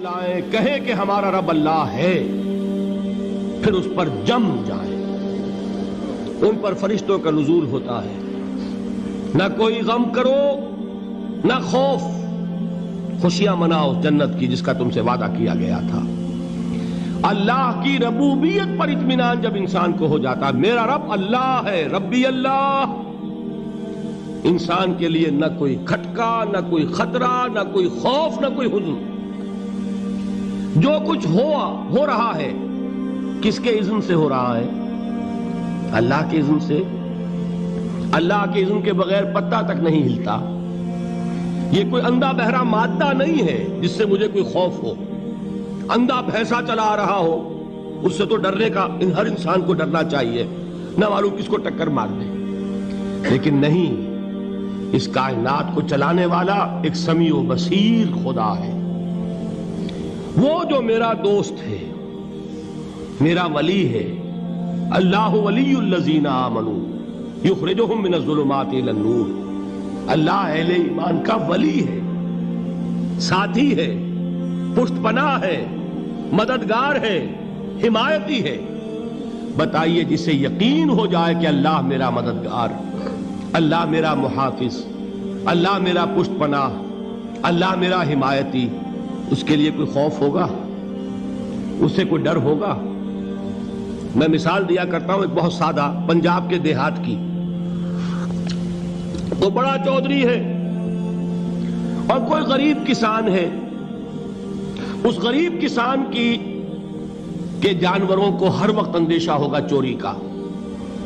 لائیں، کہیں کہ ہمارا رب اللہ ہے، پھر اس پر جم جائیں۔ ان پر فرشتوں کا نزول ہوتا ہے، نہ کوئی غم کرو نہ خوف، خوشیاں مناؤ جنت کی جس کا تم سے وعدہ کیا گیا تھا۔ اللہ کی ربوبیت پر اطمینان جب انسان کو ہو جاتا ہے، میرا رب اللہ ہے، ربی اللہ، انسان کے لیے نہ کوئی کھٹکا، نہ کوئی خطرہ، نہ کوئی خوف، نہ کوئی حزن۔ جو کچھ ہو رہا ہے کس کے اذن سے ہو رہا ہے؟ اللہ کے اذن سے۔ اللہ کے اذن کے بغیر پتا تک نہیں ہلتا۔ یہ کوئی اندھا بہرا مادہ نہیں ہے جس سے مجھے کوئی خوف ہو۔ اندھا بھینسا چلا آ رہا ہو اس سے تو ڈرنے کا ہر انسان کو ڈرنا چاہیے، نہ معلوم کس کو ٹکر مار دے۔ لیکن نہیں، اس کائنات کو چلانے والا ایک سمیع و بصیر خدا ہے، وہ جو میرا دوست ہے، میرا ولی ہے۔ اللہ ولی الذین آمنوا یخرجہم من الظلمات الی النور۔ اللہ اہل ایمان کا ولی ہے، ساتھی ہے، پشت پناہ ہے، مددگار ہے، حمایتی ہے۔ بتائیے جسے یقین ہو جائے کہ اللہ میرا مددگار، اللہ میرا محافظ، اللہ میرا پشت پناہ، اللہ میرا حمایتی، اس کے لیے کوئی خوف ہوگا؟ اس سے کوئی ڈر ہوگا؟ میں مثال دیا کرتا ہوں ایک بہت سادہ، پنجاب کے دیہات کی۔ وہ بڑا چودھری ہے اور کوئی غریب کسان ہے۔ اس غریب کسان کے جانوروں کو ہر وقت اندیشہ ہوگا چوری کا،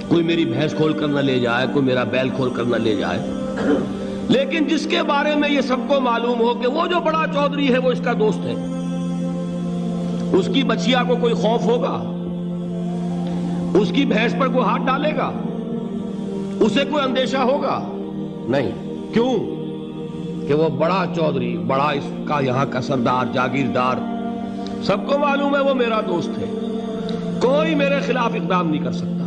کوئی میری بھینس کھول کر نہ لے جائے، کوئی میرا بیل کھول کر نہ لے جائے۔ لیکن جس کے بارے میں یہ سب کو معلوم ہو کہ وہ جو بڑا چودھری ہے وہ اس کا دوست ہے، اس کی بچیا کو کوئی خوف ہوگا؟ اس کی بھینس پر کوئی ہاتھ ڈالے گا؟ اسے کوئی اندیشہ ہوگا؟ نہیں۔ کیوں؟ کہ وہ بڑا چودھری، بڑا اس کا یہاں کا سردار، جاگیردار، سب کو معلوم ہے وہ میرا دوست ہے، کوئی میرے خلاف اقدام نہیں کر سکتا۔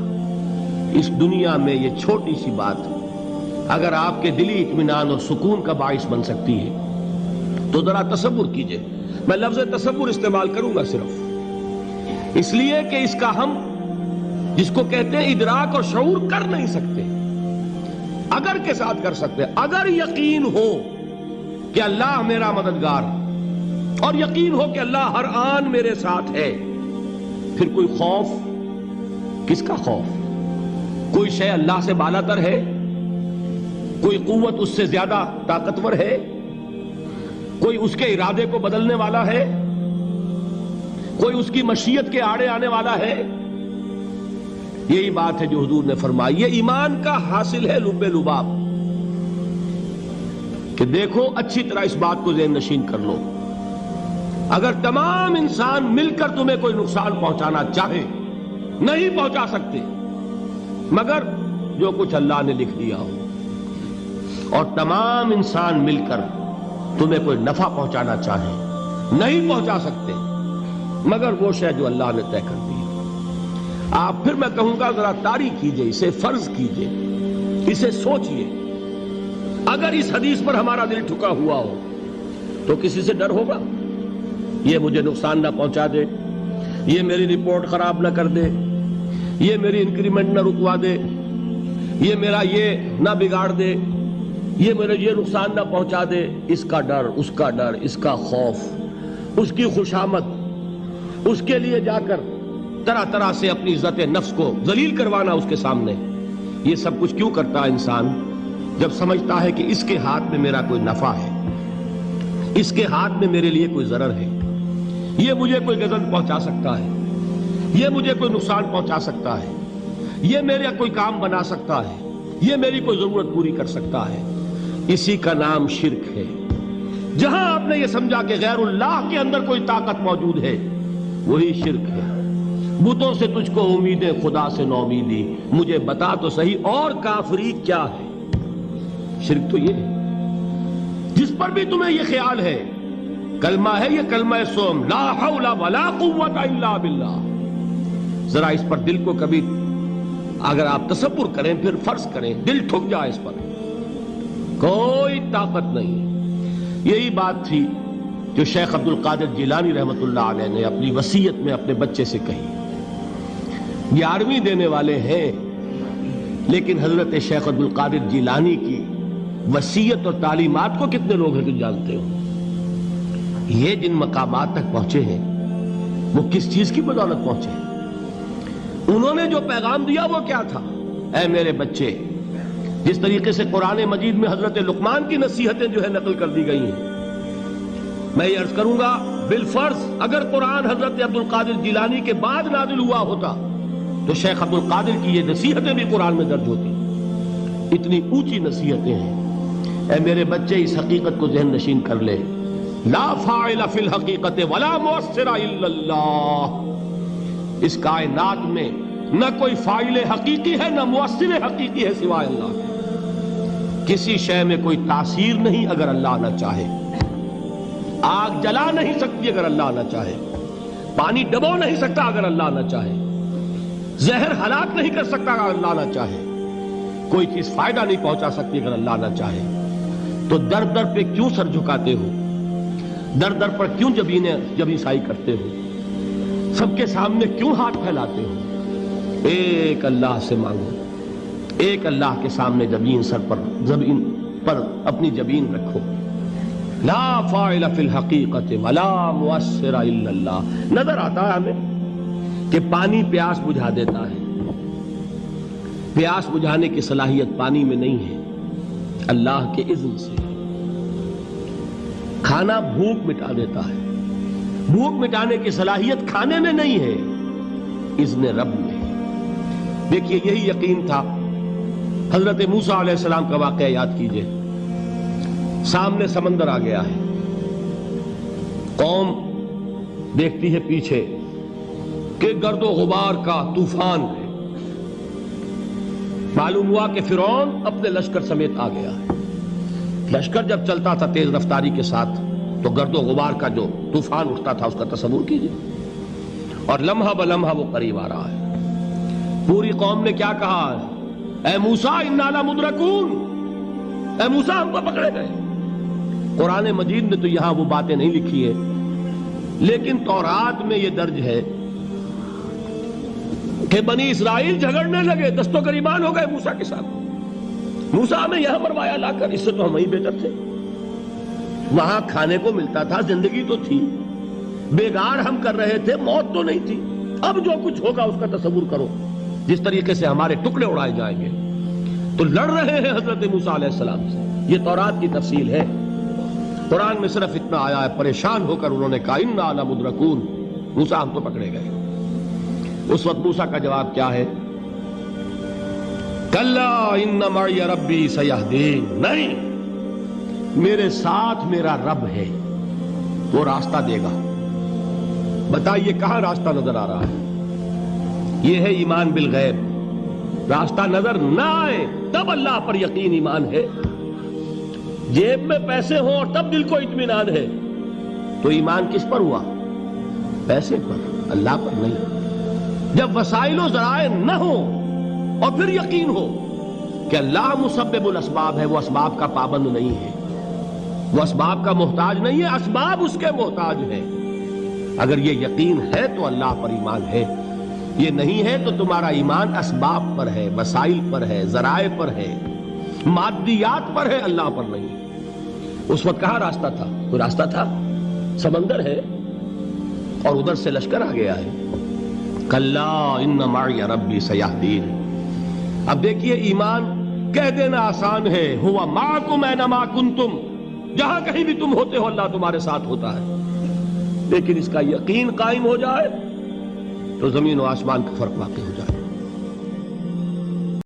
اس دنیا میں یہ چھوٹی سی بات اگر آپ کے دلی اطمینان اور سکون کا باعث بن سکتی ہے تو ذرا تصور کیجئے۔ میں لفظ تصور استعمال کروں گا صرف اس لیے کہ اس کا ہم جس کو کہتے ہیں ادراک اور شعور کر نہیں سکتے، اگر کے ساتھ کر سکتے۔ اگر یقین ہو کہ اللہ میرا مددگار اور یقین ہو کہ اللہ ہر آن میرے ساتھ ہے، پھر کوئی خوف، کس کا خوف؟ کوئی شے اللہ سے بالا تر ہے؟ کوئی قوت اس سے زیادہ طاقتور ہے؟ کوئی اس کے ارادے کو بدلنے والا ہے؟ کوئی اس کی مشیت کے آڑے آنے والا ہے؟ یہی بات ہے جو حضور نے فرمائی۔ یہ ایمان کا حاصل ہے لب لباب، کہ دیکھو اچھی طرح اس بات کو ذہن نشین کر لو، اگر تمام انسان مل کر تمہیں کوئی نقصان پہنچانا چاہے نہیں پہنچا سکتے، مگر جو کچھ اللہ نے لکھ دیا ہو، اور تمام انسان مل کر تمہیں کوئی نفع پہنچانا چاہے نہیں پہنچا سکتے، مگر وہ شے جو اللہ نے طے کر دی۔ آپ پھر میں کہوں گا ذرا طاری کیجئے، اسے فرض کیجئے، اسے سوچئے۔ اگر اس حدیث پر ہمارا دل ٹھکا ہوا ہو تو کسی سے ڈر ہوگا؟ یہ مجھے نقصان نہ پہنچا دے، یہ میری رپورٹ خراب نہ کر دے، یہ میری انکریمنٹ نہ رکوا دے، یہ میرا یہ نہ بگاڑ دے، یہ میرے یہ نقصان نہ پہنچا دے۔ اس کا ڈر، اس کا ڈر، اس کا خوف، اس کی خوشامد، اس کے لیے جا کر طرح طرح سے اپنی عزت نفس کو ذلیل کروانا اس کے سامنے، یہ سب کچھ کیوں کرتا ہے انسان؟ جب سمجھتا ہے کہ اس کے ہاتھ میں میرا کوئی نفع ہے، اس کے ہاتھ میں میرے لیے کوئی ضرر ہے، یہ مجھے کوئی غضب پہنچا سکتا ہے، یہ مجھے کوئی نقصان پہنچا سکتا ہے، یہ میرا کوئی کام بنا سکتا ہے، یہ میری کوئی ضرورت پوری کر سکتا ہے، اسی کا نام شرک ہے۔ جہاں آپ نے یہ سمجھا کہ غیر اللہ کے اندر کوئی طاقت موجود ہے، وہی شرک ہے۔ بتوں سے تجھ کو امیدیں، خدا سے نومیدی، مجھے بتا تو صحیح اور کافری کیا ہے؟ شرک تو یہ ہے جس پر بھی تمہیں یہ خیال ہے، کلمہ ہے یہ کلمہ سوم، لا حول ولا قوت الا باللہ، ذرا اس پر دل کو کبھی اگر آپ تصور کریں، پھر فرض کریں، دل ٹھک جائے اس پر، کوئی طاقت نہیں۔ یہی بات تھی جو شیخ عبد القادر جیلانی رحمۃ اللہ علیہ نے اپنی وصیت میں اپنے بچے سے کہی. 11ویں دینے والے ہیں، لیکن حضرت شیخ عبد القادر جیلانی کی وصیت اور تعلیمات کو کتنے لوگ ہیں تم جانتے ہو؟ یہ جن مقامات تک پہنچے ہیں وہ کس چیز کی بدولت پہنچے ہیں؟ انہوں نے جو پیغام دیا وہ کیا تھا؟ اے میرے بچے، جس طریقے سے قرآن مجید میں حضرت لقمان کی نصیحتیں جو ہے نقل کر دی گئی ہیں، میں یہ عرض کروں گا بالفرض اگر قرآن حضرت عبد القادر جیلانی کے بعد نازل ہوا ہوتا تو شیخ عبد القادر کی یہ نصیحتیں بھی قرآن میں درج ہوتی. اتنی اونچی نصیحتیں ہیں. اے میرے بچے، اس حقیقت کو ذہن نشین کر لے، لا فاعل فی الحقیقت ولا مؤثر الا اللہ. اس کائنات میں نہ کوئی فاعل حقیقی ہے نہ مؤثر حقیقی ہے سوائے اللہ. کسی شے میں کوئی تاثیر نہیں اگر اللہ نہ چاہے. آگ جلا نہیں سکتی اگر اللہ نہ چاہے. پانی ڈبو نہیں سکتا اگر اللہ نہ چاہے. زہر ہلاک نہیں کر سکتا اگر اللہ نہ چاہے. کوئی چیز فائدہ نہیں پہنچا سکتی اگر اللہ نہ چاہے. تو در در پہ کیوں سر جھکاتے ہو؟ در در پر کیوں جبیں سائی کرتے ہو؟ سب کے سامنے کیوں ہاتھ پھیلاتے ہو؟ ایک اللہ سے مانگو. ایک اللہ کے سامنے زمین پر اپنی جبین رکھو. لا فاعل فی الحقیقت ولا مؤثر الا اللہ. نظر آتا ہے ہمیں کہ پانی پیاس بجھا دیتا ہے. پیاس بجھانے کی صلاحیت پانی میں نہیں ہے، اللہ کے اذن سے. کھانا بھوک مٹا دیتا ہے. بھوک مٹانے کی صلاحیت کھانے میں نہیں ہے، اذن رب میں. دیکھیے یہی یقین تھا. حضرت موسیٰ علیہ السلام کا واقعہ یاد کیجئے. سامنے سمندر آ گیا ہے. قوم دیکھتی ہے پیچھے کہ گرد و غبار کا طوفان ہے. معلوم ہوا کہ فرعون اپنے لشکر سمیت آ گیا ہے. لشکر جب چلتا تھا تیز رفتاری کے ساتھ تو گرد و غبار کا جو طوفان اٹھتا تھا اس کا تصور کیجئے. اور لمحہ بلمحہ وہ قریب آ رہا ہے. پوری قوم نے کیا کہا؟ اے موسیٰ انا لمدرکون. اے موسیٰ ہم کو پکڑے گئے. قرآن مجید نے تو یہاں وہ باتیں نہیں لکھی ہے، لیکن تورات میں یہ درج ہے کہ بنی اسرائیل جھگڑنے لگے، دست و گریبان ہو گئے موسیٰ کے ساتھ. موسیٰ ہمیں یہاں مروایا لا کر، اس سے تو ہم ہی بہتر تھے. وہاں کھانے کو ملتا تھا، زندگی تو تھی. بیگار ہم کر رہے تھے، موت تو نہیں تھی. اب جو کچھ ہوگا اس کا تصور کرو، جس طریقے سے ہمارے ٹکڑے اڑائے جائیں گے. تو لڑ رہے ہیں حضرت موسیٰ علیہ السلام سے. یہ تورات کی تفصیل ہے. قرآن میں صرف اتنا آیا ہے، پریشان ہو کر انہوں نے کہا انا لمدرکون. موسیٰ ہم تو پکڑے گئے. اس وقت موسیٰ کا جواب کیا ہے؟ کلا ان معی ربی سیہدین. نہیں، میرے ساتھ میرا رب ہے، وہ راستہ دے گا. بتائیے کہاں راستہ نظر آ رہا ہے؟ یہ ہے ایمان بالغیب. راستہ نظر نہ آئے تب اللہ پر یقین ایمان ہے. جیب میں پیسے ہوں اور تب دل کو اطمینان ہے تو ایمان کس پر ہوا؟ پیسے پر، اللہ پر نہیں. جب وسائل و ذرائع نہ ہوں اور پھر یقین ہو کہ اللہ مسبب الاسباب ہے، وہ اسباب کا پابند نہیں ہے، وہ اسباب کا محتاج نہیں ہے، اسباب اس کے محتاج ہیں. اگر یہ یقین ہے تو اللہ پر ایمان ہے. یہ نہیں ہے تو تمہارا ایمان اسباب پر ہے، وسائل پر ہے، ذرائع پر ہے، مادیات پر ہے، اللہ پر نہیں. اس وقت کہاں راستہ تھا؟ کوئی راستہ تھا؟ سمندر ہے اور ادھر سے لشکر آ گیا ہے. کلا ان معی ربی سیہدین. اب دیکھیے ایمان کہہ دینا آسان ہے، ہوا معکم اینما کنتم. جہاں کہیں بھی تم ہوتے ہو اللہ تمہارے ساتھ ہوتا ہے. لیکن اس کا یقین قائم ہو جائے تو زمین و آسمان کا فرق واقع ہو جائے.